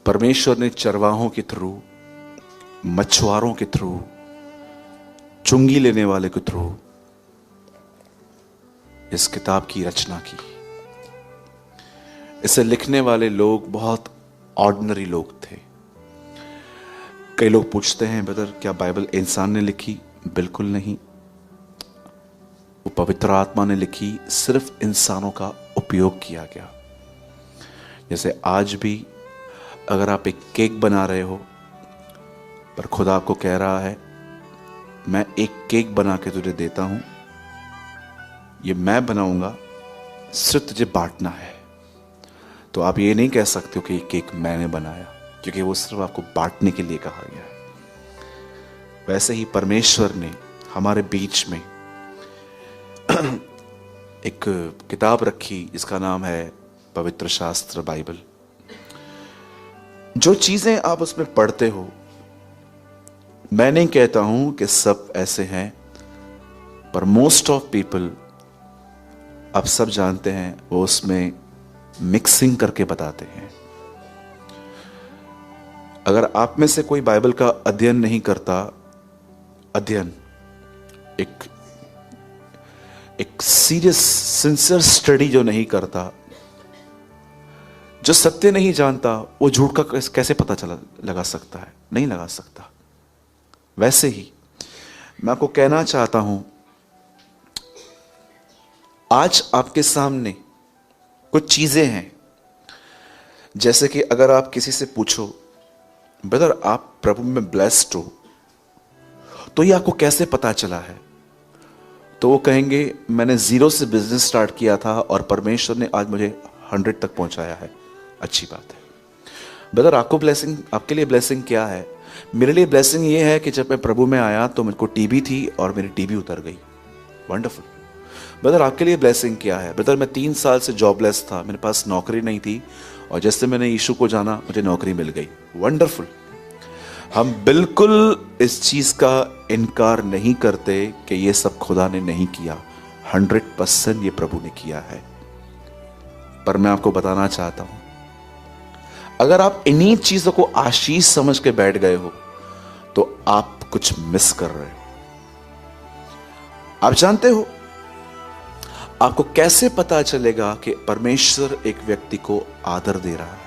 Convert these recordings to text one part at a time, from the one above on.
परमेश्वर ने चरवाहों के थ्रू, मछुआरों के थ्रू, चुंगी लेने वाले के थ्रू इस किताब की रचना की। इसे लिखने वाले लोग बहुत ऑर्डिनरी लोग थे। कई लोग पूछते हैं, ब्रदर क्या बाइबल इंसान ने लिखी? बिल्कुल नहीं, वो पवित्र आत्मा ने लिखी, सिर्फ इंसानों का उपयोग किया गया। जैसे आज भी अगर आप एक केक बना रहे हो, पर खुदा आपको कह रहा है मैं एक केक बना के तुझे देता हूं, ये मैं बनाऊंगा, सिर्फ तुझे बांटना है, तो आप ये नहीं कह सकते हो कि ये केक मैंने बनाया, क्योंकि वो सिर्फ आपको बांटने के लिए कहा गया है। वैसे ही परमेश्वर ने हमारे बीच में एक किताब रखी जिसका नाम है पवित्र शास्त्र बाइबल। जो चीजें आप उसमें पढ़ते हो, मैं नहीं कहता हूं कि सब ऐसे हैं, पर मोस्ट ऑफ पीपल, आप सब जानते हैं, वो उसमें मिक्सिंग करके बताते हैं। अगर आप में से कोई बाइबल का अध्ययन नहीं करता, अध्ययन एक सीरियस सिंसियर स्टडी जो नहीं करता, जो सत्य नहीं जानता, वो झूठ का कैसे पता लगा सकता है? नहीं लगा सकता। वैसे ही मैं आपको कहना चाहता हूं, आज आपके सामने कुछ चीजें हैं, जैसे कि अगर आप किसी से पूछो, ब्रदर आप प्रभु में ब्लेस्ड हो, तो ये आपको कैसे पता चला है? तो वो कहेंगे मैंने 0 से बिजनेस स्टार्ट किया था और परमेश्वर ने आज मुझे 100 तक पहुंचाया है। अच्छी बात है। ब्रदर आपको ब्लेसिंग, आपके लिए ब्लेसिंग क्या है? मेरे लिए ब्लेसिंग ये है कि जब मैं प्रभु में आया तो मेरे को टीबी थी और मेरी टीबी उतर गई। वंडरफुल। ब्रदर आपके लिए ब्लेसिंग क्या है? ब्रदर मैं 3 साल से जॉबलेस था, मेरे पास नौकरी नहीं थी, और जैसे मैंने यीशु को जाना मुझे नौकरी मिल गई। वंडरफुल। हम बिल्कुल इस चीज का इनकार नहीं करते कि ये सब खुदा ने नहीं किया, 100% ये प्रभु ने किया है। पर मैं आपको बताना चाहता हूं, अगर आप इन्हीं चीजों को आशीष समझ के बैठ गए हो तो आप कुछ मिस कर रहे हो। आप जानते हो, आपको कैसे पता चलेगा कि परमेश्वर एक व्यक्ति को आदर दे रहा है?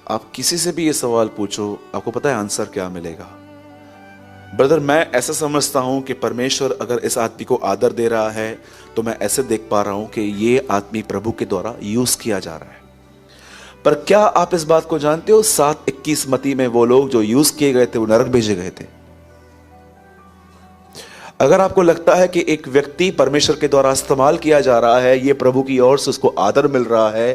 आप किसी से भी ये सवाल पूछो, आपको पता है आंसर क्या मिलेगा? ब्रदर मैं ऐसा समझता हूं कि परमेश्वर अगर इस आदमी को आदर दे रहा है तो मैं ऐसे देख पा रहा हूं कि ये आदमी प्रभु के द्वारा यूज किया जा रहा है। पर क्या आप इस बात को जानते हो, 7:21 मत्ती में वो लोग जो यूज किए गए थे वो नरक भेजे गए थे। अगर आपको लगता है कि एक व्यक्ति परमेश्वर के द्वारा इस्तेमाल किया जा रहा है, ये प्रभु की ओर से उसको आदर मिल रहा है,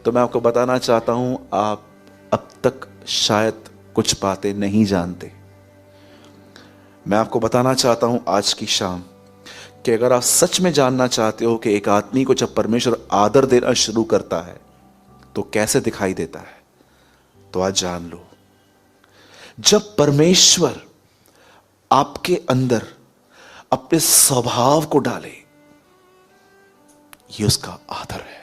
तो मैं आपको बताना चाहता हूं, आप अब तक शायद कुछ बातें नहीं जानते। मैं आपको बताना चाहता हूं आज की शाम कि अगर आप सच में जानना चाहते हो कि एक आदमी को जब परमेश्वर आदर देना शुरू करता है तो कैसे दिखाई देता है, तो आज जान लो। जब परमेश्वर आपके अंदर अपने स्वभाव को डाले, ये उसका आदर है।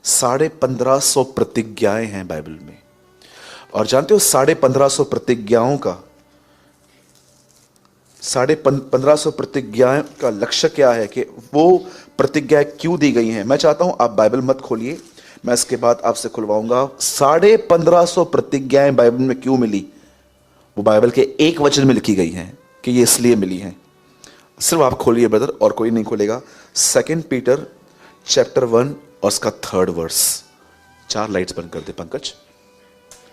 1550 प्रतिज्ञाएं हैं बाइबल में, और जानते हो 1550 प्रतिज्ञाओं का 1550 प्रतिज्ञाएं का लक्ष्य क्या है, कि वो प्रतिज्ञाएं क्यों दी गई हैं? मैं चाहता हूं आप बाइबल मत खोलिए, मैं इसके बाद आपसे खुलवाऊंगा। 1550 प्रतिज्ञाएं बाइबल में क्यों मिली? वो बाइबल के एक वचन में लिखी गई हैं कि ये इसलिए मिली हैं। सिर्फ आप खोलिए ब्रदर, और कोई नहीं खोलेगा। 2 पीटर चैप्टर 1 और उसका 3rd वर्स। 4 लाइट्स बंद कर दे पंकज।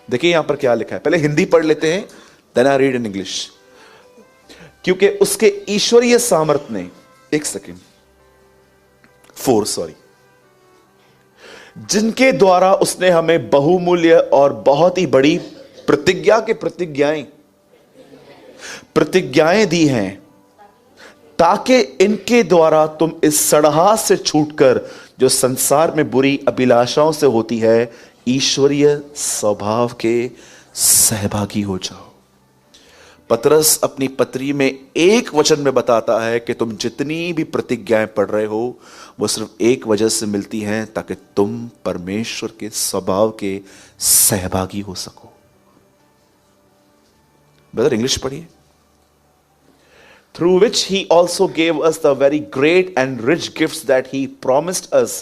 देखिए यहां पर क्या लिखा है। पहले हिंदी पढ़ लेते हैं, then I read in English, क्योंकि उसके ईश्वरीय सामर्थ्य ने 4 सॉरी, जिनके द्वारा उसने हमें बहुमूल्य और बहुत ही बड़ी प्रतिज्ञा के प्रतिज्ञाएं दी हैं, ताकि इनके द्वारा तुम इस सड़हास से छूटकर जो संसार में बुरी अभिलाषाओं से होती है, ईश्वरीय स्वभाव के सहभागी हो जाओ। पतरस अपनी पत्री में एक वचन में बताता है कि तुम जितनी भी प्रतिज्ञाएं पढ़ रहे हो वो सिर्फ एक वजह से मिलती हैं, ताकि तुम परमेश्वर के स्वभाव के सहभागी हो सको। ब्रदर इंग्लिश पढ़िए। Through which he also gave us the very great and rich gifts that he promised us.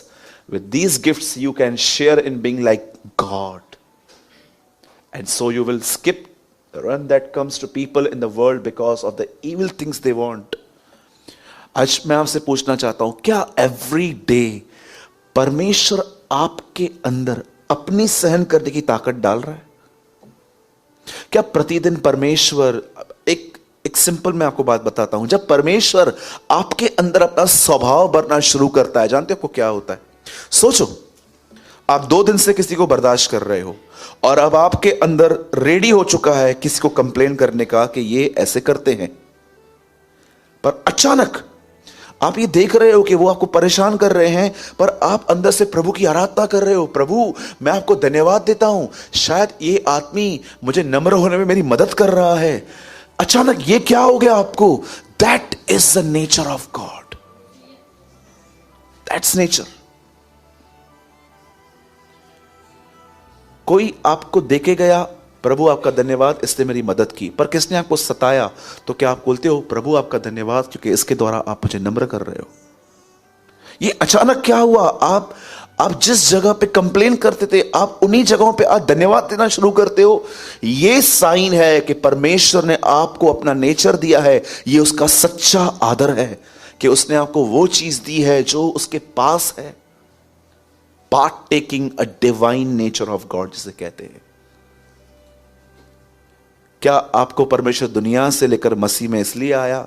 With these gifts you can share in being like God. And so you will skip the run that comes to people in the world because of the evil things they want. आज मैं आपसे पूछना चाहता हूं, क्या every day परमेश्वर आपके अंदर अपनी सहन करने की ताकत डाल रहा है? क्या प्रतिदिन परमेश्वर एक सिंपल मैं आपको बात बताता हूं, जब परमेश्वर आपके अंदर अपना स्वभाव भरना शुरू करता है, जानते हो आपको क्या होता है? सोचो, आप 2 दिन से किसी को बर्दाश्त कर रहे हो और अब आपके अंदर रेडी हो चुका है किसी को कंप्लेन करने का कि ये ऐसे करते हैं, पर अचानक आप ये देख रहे हो कि वो आपको परेशान कर रहे हैं, पर आप अंदर से प्रभु की आराधना कर रहे हो। प्रभु, मैं आपको धन्यवाद देता हूं, शायद ये आदमी मुझे नम्र होने में मेरी मदद कर रहा है। अचानक ये क्या हो गया आपको? That is the nature of God. That's nature. कोई आपको देके गया, प्रभु आपका धन्यवाद इसने मेरी मदद की, पर किसने आपको सताया, तो क्या आप बोलते हो प्रभु आपका धन्यवाद क्योंकि इसके द्वारा आप मुझे नम्र कर रहे हो? ये अचानक क्या हुआ? आप जिस जगह पे कंप्लेन करते थे, आप उन्हीं जगहों पे आज धन्यवाद देना शुरू करते हो। ये साइन है कि परमेश्वर ने आपको अपना नेचर दिया है। ये उसका सच्चा आदर है कि उसने आपको वो चीज दी है जो उसके पास है। Part taking a divine nature of God जिसे कहते हैं। क्या आपको परमेश्वर दुनिया से लेकर मसीह में इसलिए आया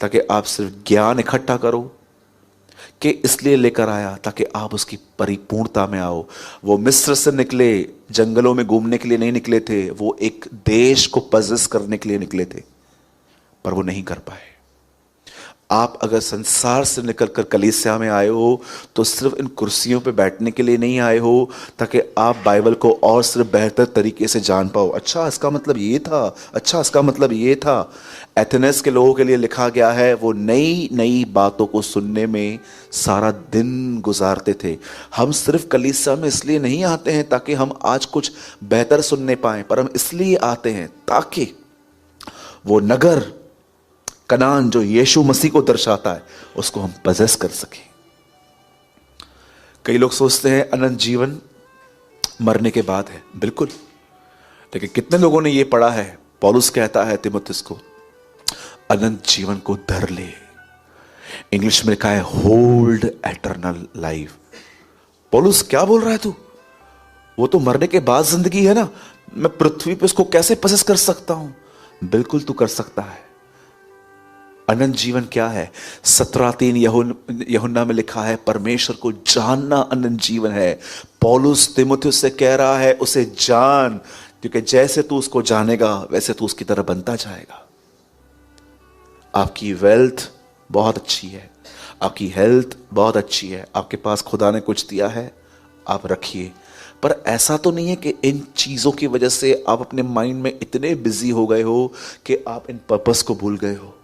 ताकि आप सिर्फ ज्ञान इकट्ठा करो, कि इसलिए लेकर आया ताकि आप उसकी परिपूर्णता में आओ? वो मिस्र से निकले, जंगलों में घूमने के लिए नहीं निकले थे, वो एक देश को पजेस करने के लिए निकले थे, पर वो नहीं कर पाए। आप अगर संसार से निकलकर कलीसिया में आए हो तो सिर्फ इन कुर्सियों पे बैठने के लिए नहीं आए हो ताकि आप बाइबल को और सिर्फ बेहतर तरीके से जान पाओ। अच्छा इसका मतलब ये था, अच्छा इसका मतलब ये था। एथेनेस के लोगों के लिए लिखा गया है, वो नई नई बातों को सुनने में सारा दिन गुजारते थे। हम सिर्फ कलीसिया में इसलिए नहीं आते हैं ताकि हम आज कुछ बेहतर सुनने पाएं, पर हम इसलिए आते हैं ताकि वो नगर कनान जो यीशु मसीह को दर्शाता है उसको हम पजेस कर सकें। कई लोग सोचते हैं अनंत जीवन मरने के बाद है, बिल्कुल, लेकिन कितने लोगों ने यह पढ़ा है? पौलुस कहता है तिमुथियुस को, अनंत जीवन को धर ले। इंग्लिश में लिखा है होल्ड एटर्नल लाइफ। पौलुस क्या बोल रहा है तू? वो तो मरने के बाद जिंदगी है ना, मैं पृथ्वी पे उसको कैसे पजेस कर सकता हूं? बिल्कुल तू कर सकता है। अनंत जीवन क्या है? 17:3 यूहन्ना में लिखा है, परमेश्वर को जानना अनंत जीवन है। पौलुस तिमुथियुस से कह रहा है उसे जान, क्योंकि जैसे तू उसको जानेगा वैसे तू उसकी तरह बनता जाएगा। आपकी वेल्थ बहुत अच्छी है, आपकी हेल्थ बहुत अच्छी है, आपके पास खुदा ने कुछ दिया है, आप रखिए, पर ऐसा तो नहीं है कि इन चीजों की वजह से आप अपने माइंड में इतने बिजी हो गए हो कि आप इन पर्पस को भूल गए हो।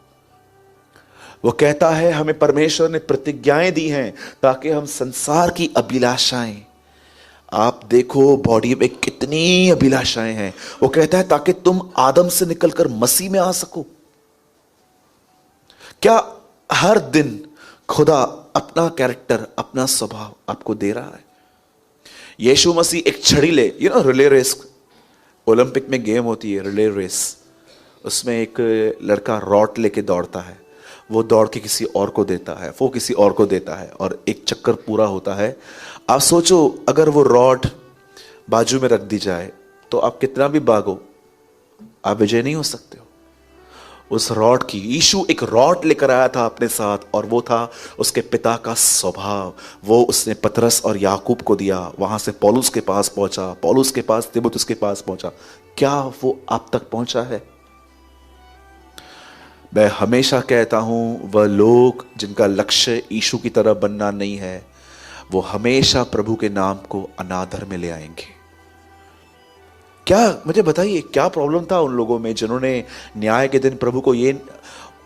वो कहता है हमें परमेश्वर ने प्रतिज्ञाएं दी हैं ताकि हम संसार की अभिलाषाएं, आप देखो बॉडी में कितनी अभिलाषाएं हैं। वो कहता है ताकि तुम आदम से निकलकर मसीह में आ सको। क्या हर दिन खुदा अपना कैरेक्टर, अपना स्वभाव आपको दे रहा है? यीशु मसीह एक छड़ी ले, रिले रेस, ओलंपिक में गेम होती है रिले रेस, उसमें एक लड़का रॉड लेके दौड़ता है, वो दौड़ के किसी और को देता है, वो किसी और को देता है और एक चक्कर पूरा होता है। आप सोचो अगर वो रॉड बाजू में रख दी जाए तो आप कितना भी भागो आप विजय नहीं हो सकते हो। उस रॉड की, यीशु एक रॉड लेकर आया था अपने साथ और वो था उसके पिता का स्वभाव। वो उसने पतरस और याकूब को दिया, वहां से पौलुस के पास पहुंचा, पौलुस के पास तिमुथियुस के पास पहुंचा। क्या वो आप तक पहुंचा है? मैं हमेशा कहता हूं वह लोग जिनका लक्ष्य यीशु की तरह बनना नहीं है, वो हमेशा प्रभु के नाम को अनादर में ले आएंगे। क्या, मुझे बताइए क्या प्रॉब्लम था उन लोगों में जिन्होंने न्याय के दिन प्रभु को ये,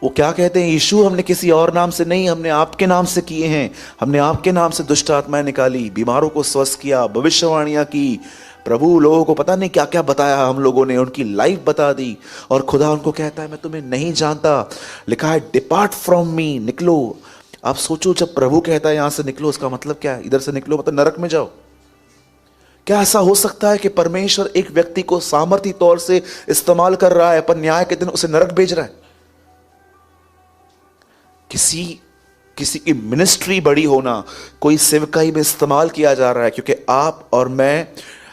वो क्या कहते हैं, यीशु हमने किसी और नाम से नहीं, हमने आपके नाम से किए हैं, हमने आपके नाम से दुष्ट आत्माएं निकाली, बीमारों को स्वस्थ किया, भविष्यवाणियां की। प्रभु लोगों को पता नहीं क्या क्या बताया, हम लोगों ने उनकी लाइफ बता दी, और खुदा उनको कहता है मैं तुम्हें नहीं जानता। लिखा है डिपार्ट फ्रॉम मी, निकलो। आप सोचो, जब प्रभु कहता है यहां से निकलो, उसका मतलब क्या है? इधर से निकलो मतलब नरक में जाओ। क्या ऐसा हो सकता है कि परमेश्वर एक व्यक्ति को सामर्थ्य तौर से इस्तेमाल कर रहा है पर न्याय के दिन उसे नरक भेज रहा है? किसी की मिनिस्ट्री बड़ी होना, कोई सेवकाई में इस्तेमाल किया जा रहा है, क्योंकि आप और मैं,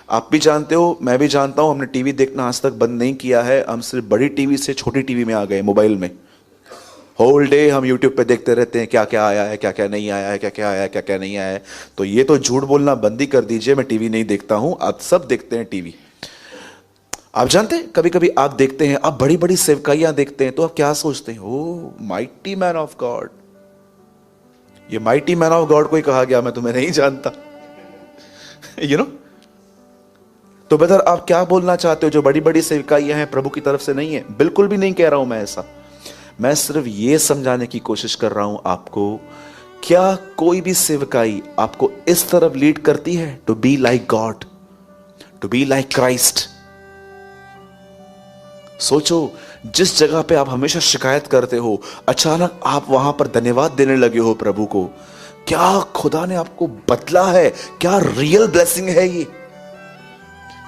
आप भी जानते हो, मैं भी जानता हूं, हमने टीवी देखना आज तक बंद नहीं किया है। हम सिर्फ बड़ी टीवी से छोटी टीवी में आ गए, मोबाइल में। होल डे हम यूट्यूब पे देखते रहते हैं क्या क्या आया है, क्या क्या नहीं आया है, क्या क्या आया है, क्या क्या नहीं आया है। तो ये तो झूठ बोलना बंद ही कर दीजिए, मैं टीवी नहीं देखता हूं। आप सब देखते हैं टीवी। आप जानते हैं, कभी कभी आप देखते हैं, आप बड़ी बड़ी सेवकाइयां देखते हैं, तो आप क्या सोचते हैं? ओ माइटी मैन ऑफ गॉड, ये माइटी मैन ऑफ गॉड को ही कहा गया, मैं तुम्हें नहीं जानता। यू नो, तो ब्रदर आप क्या बोलना चाहते हो? जो बड़ी बड़ी सेवकाइयां हैं प्रभु की तरफ से नहीं है? बिल्कुल भी नहीं कह रहा हूं मैं ऐसा। मैं सिर्फ ये समझाने की कोशिश कर रहा हूं आपको, क्या कोई भी सेवकाई आपको इस तरफ लीड करती है to be like God, to be like Christ? सोचो, जिस जगह पे आप हमेशा शिकायत करते हो, अचानक आप वहां पर धन्यवाद देने लगे हो प्रभु को। क्या खुदा ने आपको बदला है? क्या रियल ब्लेसिंग है ये?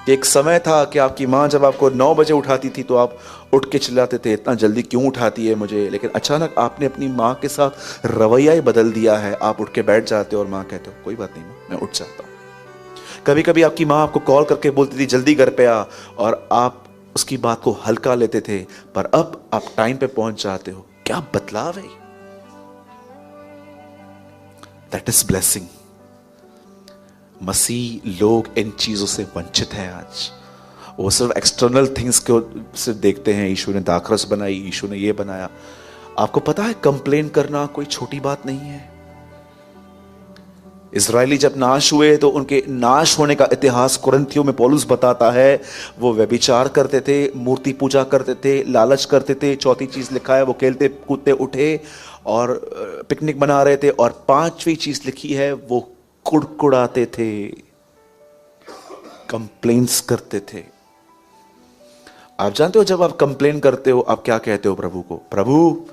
एक समय था कि आपकी मां जब आपको 9 बजे उठाती थी तो आप उठ के चिल्लाते थे, इतना जल्दी क्यों उठाती है मुझे? लेकिन अचानक आपने अपनी मां के साथ रवैया ही बदल दिया है। आप उठ के बैठ जाते हो और मां कहते हो कोई बात नहीं मां, मैं उठ जाता हूं। कभी कभी आपकी मां आपको कॉल करके बोलती थी जल्दी घर पे आ, और आप उसकी बात को हल्का लेते थे, पर अब आप टाइम पे पहुंच जाते हो। क्या बदलाव है? That is blessing. मसीह लोग इन चीजों से वंचित हैं आज। वो सिर्फ एक्सटर्नल थिंग्स को सिर्फ देखते हैं। यीशु ने दाखरस बनाई, यीशु ने ये बनाया। आपको पता है कंप्लेन करना कोई छोटी बात नहीं है। इजरायली जब नाश हुए तो उनके नाश होने का इतिहास कुरिन्थियों में पौलुस बताता है। वो व्यभिचार करते थे, मूर्ति पूजा करते थे, लालच करते थे। चौथी चीज लिखा है वो खेलते कूदते उठे और पिकनिक बना रहे थे। और 5वीं चीज लिखी है वो कुड़कुड़ाते थे, कंप्लेन्स करते थे। आप जानते हो जब आप कंप्लेन करते हो आप क्या कहते हो प्रभु को? प्रभु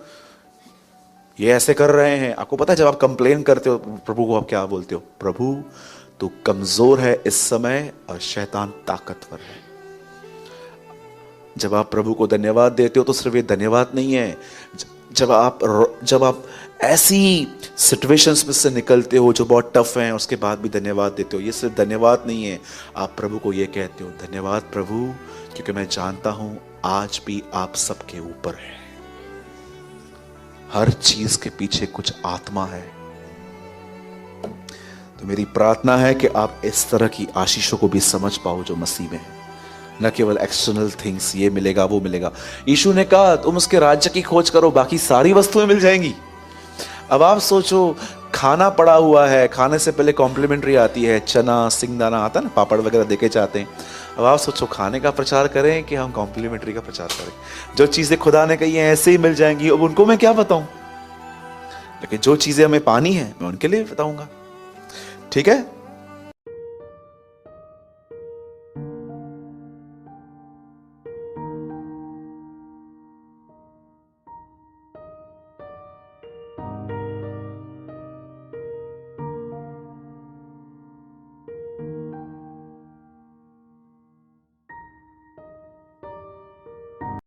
ये ऐसे कर रहे हैं। आपको पता है जब आप कंप्लेन करते हो प्रभु को आप क्या बोलते हो? प्रभु तू कमजोर है इस समय और शैतान ताकतवर है। जब आप प्रभु को धन्यवाद देते हो तो सिर्फ ये धन्यवाद नहीं है। जब आप ऐसी सिचुएशंस में से निकलते हो जो बहुत टफ हैं, उसके बाद भी धन्यवाद देते हो, ये सिर्फ धन्यवाद नहीं है। आप प्रभु को ये कहते हो, धन्यवाद प्रभु, क्योंकि मैं जानता हूं आज भी आप सबके ऊपर है। हर चीज के पीछे कुछ आत्मा है। तो मेरी प्रार्थना है कि आप इस तरह की आशीषों को भी समझ पाओ जो मसीह में है, न केवल एक्सटर्नल थिंग्स, ये मिलेगा वो मिलेगा। यीशु ने कहा तुम उसके राज्य की खोज करो, बाकी सारी वस्तुएं मिल जाएंगी। अब आप सोचो, खाना पड़ा हुआ है, खाने से पहले कॉम्प्लीमेंट्री आती है, चना सिंगदाना आता है ना, पापड़ वगैरह देके जाते हैं। अब आप सोचो खाने का प्रचार करें कि हम कॉम्प्लीमेंट्री का प्रचार करें? जो चीजें खुदा ने कही हैं ऐसे ही मिल जाएंगी। अब उनको मैं क्या बताऊं? लेकिन जो चीजें हमें पानी है मैं उनके लिए बताऊंगा। ठीक है।